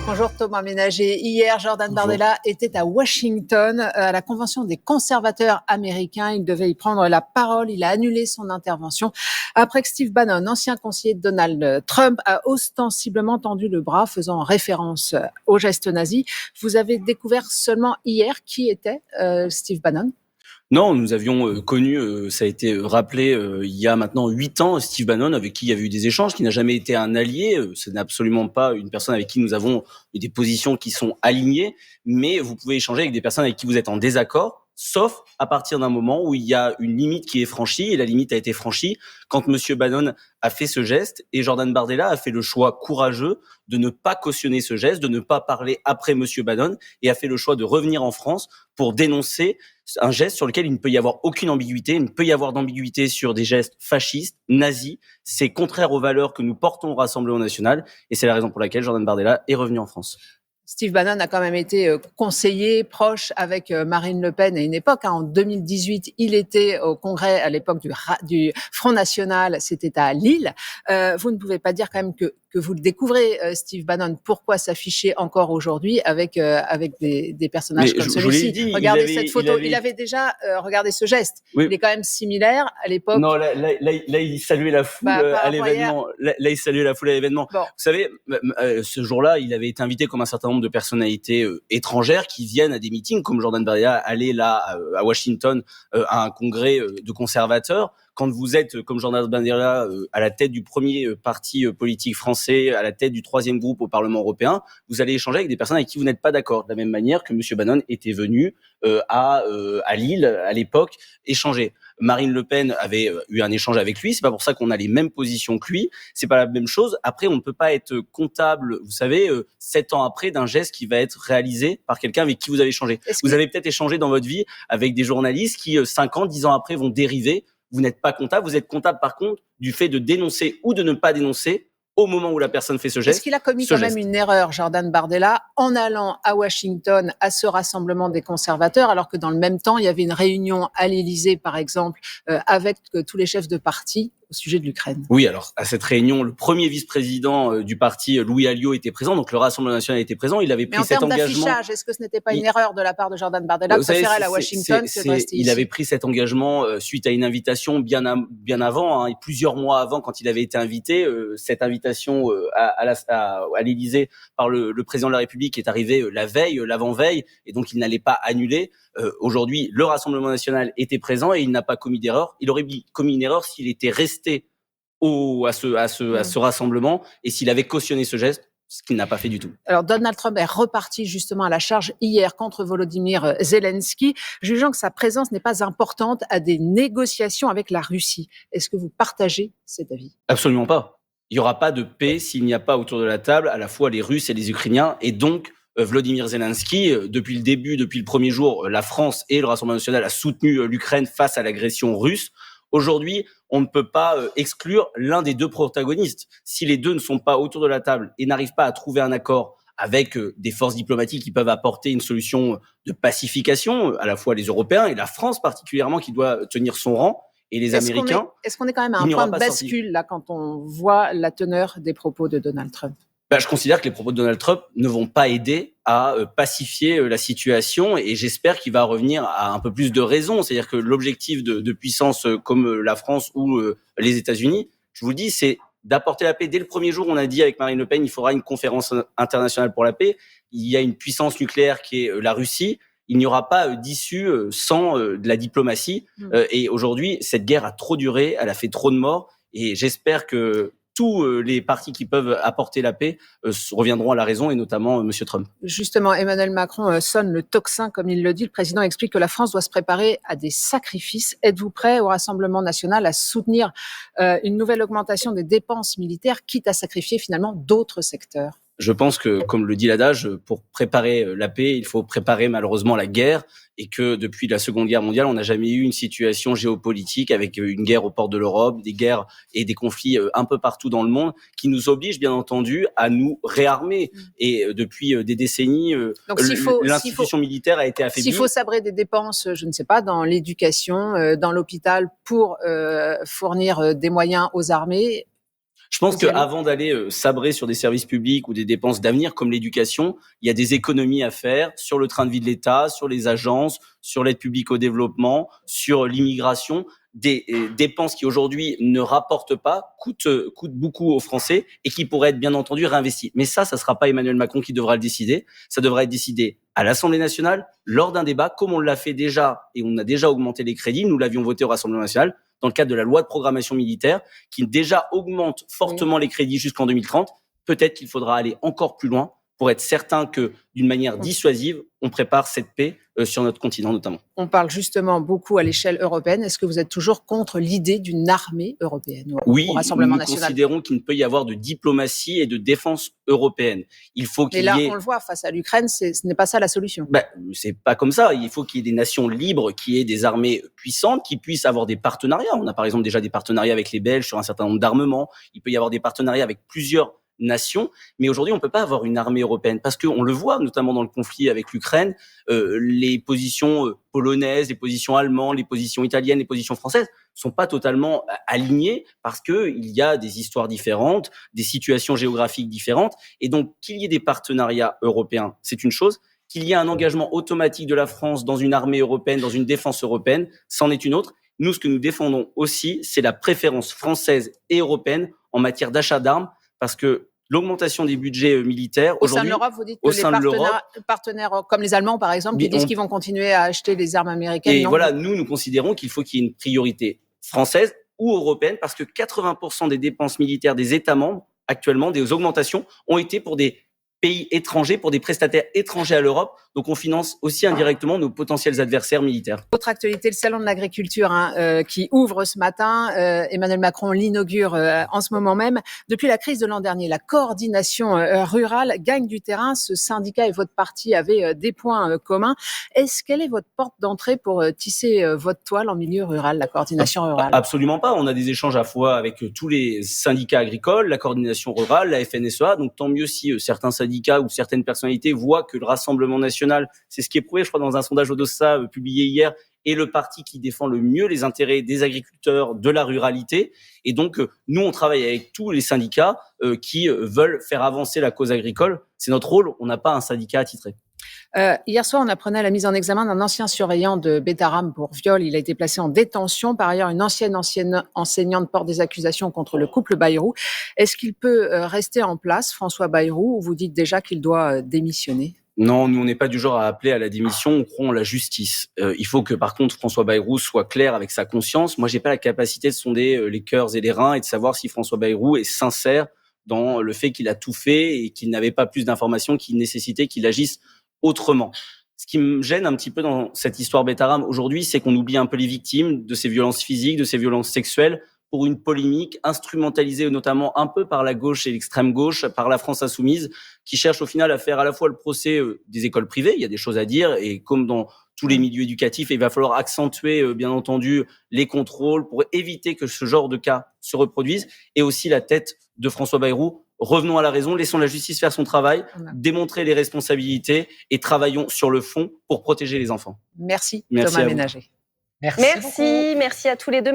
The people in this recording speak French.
Bonjour Thomas Ménager. Hier, Jordan Bardella était à Washington, à la convention des conservateurs américains. Il devait y prendre la parole. Il a annulé son intervention après que Steve Bannon, ancien conseiller de Donald Trump, a ostensiblement tendu le bras, faisant référence au geste nazi. Vous avez découvert seulement hier qui était Steve Bannon? Non, nous avions connu, ça a été rappelé il y a maintenant 8 ans, Steve Bannon, avec qui il y avait eu des échanges, qui n'a jamais été un allié. Ce n'est absolument pas une personne avec qui nous avons eu des positions qui sont alignées, mais vous pouvez échanger avec des personnes avec qui vous êtes en désaccord, sauf à partir d'un moment où il y a une limite qui est franchie, et la limite a été franchie quand Monsieur Bannon a fait ce geste, et Jordan Bardella a fait le choix courageux de ne pas cautionner ce geste, de ne pas parler après Monsieur Bannon, et a fait le choix de revenir en France pour dénoncer un geste sur lequel il ne peut y avoir aucune ambiguïté. Il ne peut y avoir d'ambiguïté sur des gestes fascistes, nazis. C'est contraire aux valeurs que nous portons au Rassemblement national, et c'est la raison pour laquelle Jordan Bardella est revenu en France. Steve Bannon a quand même été conseiller proche avec Marine Le Pen à une époque. En 2018, il était au Congrès à l'époque du Front National, c'était à Lille. Vous ne pouvez pas dire quand même que vous le découvrez, Steve Bannon. Pourquoi s'afficher encore aujourd'hui avec des personnages comme celui-ci? Regardez cette photo. Il avait déjà regardé ce geste. Oui. Il est quand même similaire à l'époque. Non, là, il saluait la foule à l'événement. Là, il saluait la foule à l'événement. Bon. Vous savez, ce jour-là, il avait été invité comme un certain nombre de personnalités étrangères qui viennent à des meetings, comme Jordan Bardella allait là à Washington à un congrès de conservateurs. Quand vous êtes, comme Jordan Bardella, à la tête du premier parti politique français, à la tête du 3e groupe au Parlement européen, vous allez échanger avec des personnes avec qui vous n'êtes pas d'accord. De la même manière que M. Bannon était venu à Lille, à l'époque, échanger. Marine Le Pen avait eu un échange avec lui. C'est pas pour ça qu'on a les mêmes positions que lui. C'est pas la même chose. Après, on ne peut pas être comptable, vous savez, 7 ans après d'un geste qui va être réalisé par quelqu'un avec qui vous avez échangé. Vous avez peut-être échangé dans votre vie avec des journalistes qui, 5 ans, 10 ans après, vont dériver. Vous n'êtes pas comptable. Vous êtes comptable, par contre, du fait de dénoncer ou de ne pas dénoncer au moment où la personne fait ce geste. Est-ce qu'il a commis quand même une erreur, Jordan Bardella, en allant à Washington à ce rassemblement des conservateurs, alors que dans le même temps, il y avait une réunion à l'Élysée, par exemple, avec tous les chefs de parti au sujet de l'Ukraine? Oui, alors à cette réunion, le premier vice-président du parti, Louis Alliot, était présent, donc le Rassemblement national était présent. Il avait pris cet engagement. Mais en termes d'affichage, est-ce que ce n'était pas une erreur de la part de Jordan Bardella de préférer aller à Washington que de rester ici? Il avait pris cet engagement suite à une invitation bien avant, et plusieurs mois avant, quand il avait été invité. Cette invitation à l'Élysée par le président de la République est arrivée la veille, l'avant-veille, et donc il n'allait pas annuler. Aujourd'hui, le Rassemblement national était présent et il n'a pas commis d'erreur. Il aurait commis une erreur s'il était resté à ce rassemblement et s'il avait cautionné ce geste, ce qu'il n'a pas fait du tout. Alors, Donald Trump est reparti justement à la charge hier contre Volodymyr Zelensky, jugeant que sa présence n'est pas importante à des négociations avec la Russie. Est-ce que vous partagez cet avis? Absolument pas. Il n'y aura pas de paix s'il n'y a pas autour de la table à la fois les Russes et les Ukrainiens, et donc Volodymyr Zelensky, depuis le début, depuis le premier jour, la France et le Rassemblement national a soutenu l'Ukraine face à l'agression russe. Aujourd'hui, on ne peut pas exclure l'un des deux protagonistes. Si les deux ne sont pas autour de la table et n'arrivent pas à trouver un accord avec des forces diplomatiques qui peuvent apporter une solution de pacification, à la fois les Européens et la France particulièrement qui doit tenir son rang, et les Américains. Est-ce qu'on est quand même à un point de bascule là quand on voit la teneur des propos de Donald Trump? Je considère que les propos de Donald Trump ne vont pas aider à pacifier la situation, et j'espère qu'il va revenir à un peu plus de raison. C'est-à-dire que l'objectif de puissances comme la France ou les États-Unis, je vous le dis, c'est d'apporter la paix. Dès le premier jour, on a dit avec Marine Le Pen, il faudra une conférence internationale pour la paix. Il y a une puissance nucléaire qui est la Russie. Il n'y aura pas d'issue sans de la diplomatie. Et aujourd'hui, cette guerre a trop duré, elle a fait trop de morts, et j'espère que tous les partis qui peuvent apporter la paix reviendront à la raison, et notamment M. Trump. Justement, Emmanuel Macron sonne le tocsin, comme il le dit. Le président explique que la France doit se préparer à des sacrifices. Êtes-vous prêt au Rassemblement national à soutenir une nouvelle augmentation des dépenses militaires, quitte à sacrifier finalement d'autres secteurs? Je pense que, comme le dit l'adage, pour préparer la paix, il faut préparer malheureusement la guerre, et que depuis la Seconde Guerre mondiale, on n'a jamais eu une situation géopolitique avec une guerre aux portes de l'Europe, des guerres et des conflits un peu partout dans le monde, qui nous obligent bien entendu à nous réarmer. Et depuis des décennies, l'institution militaire a été affaiblie. S'il faut sabrer des dépenses, je ne sais pas, dans l'éducation, dans l'hôpital, pour fournir des moyens aux armées, Je pense qu'avant d'aller sabrer sur des services publics ou des dépenses d'avenir comme l'éducation, il y a des économies à faire sur le train de vie de l'État, sur les agences, sur l'aide publique au développement, sur l'immigration, des dépenses qui aujourd'hui ne rapportent pas, coûtent beaucoup aux Français et qui pourraient être bien entendu réinvesties. Mais ça sera pas Emmanuel Macron qui devra le décider. Ça devra être décidé à l'Assemblée nationale lors d'un débat, comme on l'a fait déjà et on a déjà augmenté les crédits. Nous l'avions voté au Rassemblement national dans le cadre de la loi de programmation militaire qui déjà augmente fortement les crédits jusqu'en 2030. Peut-être qu'il faudra aller encore plus loin pour être certain que, d'une manière dissuasive, on prépare cette paix sur notre continent notamment. On parle justement beaucoup à l'échelle européenne. Est-ce que vous êtes toujours contre l'idée d'une armée européenne Oui, nous considérons qu'il ne peut y avoir de diplomatie et de défense européenne. Il faut qu'il y ait... Mais là, on le voit, face à l'Ukraine, ce n'est pas ça la solution. C'est pas comme ça. Il faut qu'il y ait des nations libres, qu'il y ait des armées puissantes, qui puissent avoir des partenariats. On a par exemple déjà des partenariats avec les Belges sur un certain nombre d'armements. Il peut y avoir des partenariats avec plusieurs nations, mais aujourd'hui on peut pas avoir une armée européenne parce qu'on le voit notamment dans le conflit avec l'Ukraine, les positions polonaises, les positions allemandes, les positions italiennes, les positions françaises sont pas totalement alignées parce que il y a des histoires différentes, des situations géographiques différentes, et donc qu'il y ait des partenariats européens, c'est une chose. Qu'il y ait un engagement automatique de la France dans une armée européenne, dans une défense européenne, c'en est une autre. Nous, ce que nous défendons aussi, c'est la préférence française et européenne en matière d'achat d'armes, parce que l'augmentation des budgets militaires aujourd'hui, au sein de l'Europe, vous dites que les partenaires comme les Allemands par exemple, qui disent qu'ils vont continuer à acheter des armes américaines. Et voilà, nous considérons qu'il faut qu'il y ait une priorité française ou européenne, parce que 80% des dépenses militaires des États membres actuellement, des augmentations, ont été pour des pays étrangers, pour des prestataires étrangers à l'Europe. Donc on finance aussi indirectement nos potentiels adversaires militaires. Autre actualité, le salon de l'agriculture qui ouvre ce matin. Emmanuel Macron l'inaugure en ce moment même. Depuis la crise de l'an dernier, la coordination rurale gagne du terrain. Ce syndicat et votre parti avaient des points communs. Quelle est votre porte d'entrée pour tisser votre toile en milieu rural, la coordination rurale? Absolument pas. On a des échanges à fois avec tous les syndicats agricoles, la coordination rurale, la FNSEA. Donc tant mieux si certains syndicats ou certaines personnalités voient que le Rassemblement national, c'est ce qui est prouvé, je crois, dans un sondage Odoxa publié hier, est le parti qui défend le mieux les intérêts des agriculteurs, de la ruralité. Et donc, nous, on travaille avec tous les syndicats qui veulent faire avancer la cause agricole. C'est notre rôle, on n'a pas un syndicat attitré. Hier soir, on apprenait la mise en examen d'un ancien surveillant de Bétarame pour viol. Il a été placé en détention. Par ailleurs, une ancienne enseignante porte des accusations contre le couple Bayrou. Est-ce qu'il peut rester en place, François Bayrou, ou vous dites déjà qu'il doit démissionner? Non, nous, on n'est pas du genre à appeler à la démission, on croit en la justice. Il faut que, par contre, François Bayrou soit clair avec sa conscience. Moi, j'ai pas la capacité de sonder les cœurs et les reins et de savoir si François Bayrou est sincère dans le fait qu'il a tout fait et qu'il n'avait pas plus d'informations qui nécessitaient qu'il agisse autrement. Ce qui me gêne un petit peu dans cette histoire Bétarame aujourd'hui, c'est qu'on oublie un peu les victimes de ces violences physiques, de ces violences sexuelles, pour une polémique instrumentalisée notamment un peu par la gauche et l'extrême gauche, par la France insoumise, qui cherche au final à faire à la fois le procès des écoles privées, il y a des choses à dire, et comme dans tous les milieux éducatifs, il va falloir accentuer bien entendu les contrôles pour éviter que ce genre de cas se reproduise, et aussi la tête de François Bayrou. Revenons à la raison, laissons la justice faire son travail, démontrer les responsabilités et travaillons sur le fond pour protéger les enfants. Merci Thomas Ménager. Merci à tous les deux.